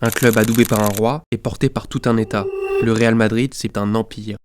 Un club adoubé par un roi et porté par tout un état. Le Real Madrid, c'est un empire.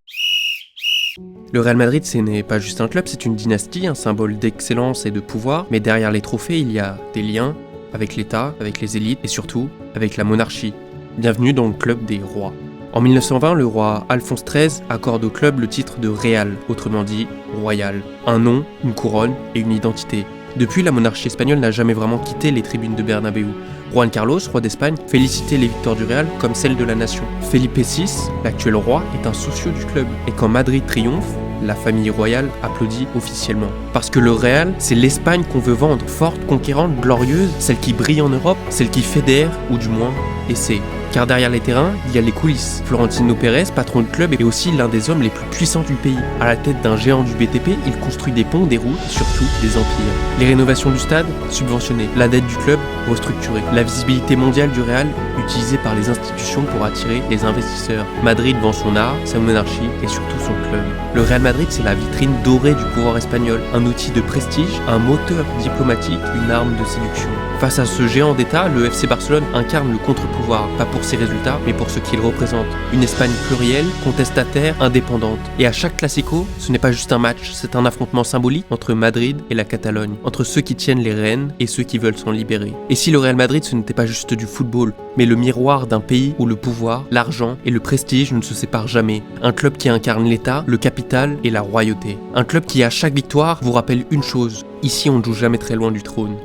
Le Real Madrid, ce n'est pas juste un club, c'est une dynastie, un symbole d'excellence et de pouvoir, mais derrière les trophées, il y a des liens avec l'État, avec les élites et surtout avec la monarchie. Bienvenue dans le club des rois. En 1920, le roi Alphonse XIII accorde au club le titre de Real, autrement dit royal. Un nom, une couronne et une identité. Depuis, la monarchie espagnole n'a jamais vraiment quitté les tribunes de Bernabéu. Juan Carlos, roi d'Espagne, félicitait les victoires du Real comme celles de la nation. Felipe VI, l'actuel roi, est un soucieux du club. Et quand Madrid triomphe, la famille royale applaudit officiellement. Parce que le Real, c'est l'Espagne qu'on veut vendre, forte, conquérante, glorieuse, celle qui brille en Europe, celle qui fédère, ou du moins essaie. Car derrière les terrains, il y a les coulisses. Florentino Pérez, patron du club, est aussi l'un des hommes les plus puissants du pays. À la tête d'un géant du BTP, il construit des ponts, des routes, surtout des empires. Les rénovations du stade, subventionnées. La dette du club, restructurée. La visibilité mondiale du Real, utilisée par les institutions pour attirer les investisseurs. Madrid vend son art, sa monarchie et surtout son club. Le Real Madrid, c'est la vitrine dorée du pouvoir espagnol. Un outil de prestige, un moteur diplomatique, une arme de séduction. Face à ce géant d'État, le FC Barcelone incarne le contre-pouvoir, pas pour ses résultats, mais pour ce qu'il représente. Une Espagne plurielle, contestataire, indépendante. Et à chaque Classico, ce n'est pas juste un match, c'est un affrontement symbolique entre Madrid et la Catalogne, entre ceux qui tiennent les rênes et ceux qui veulent s'en libérer. Et si le Real Madrid, ce n'était pas juste du football, mais le miroir d'un pays où le pouvoir, l'argent et le prestige ne se séparent jamais. Un club qui incarne l'État, le capital et la royauté. Un club qui, à chaque victoire, vous rappelle une chose, ici on ne joue jamais très loin du trône.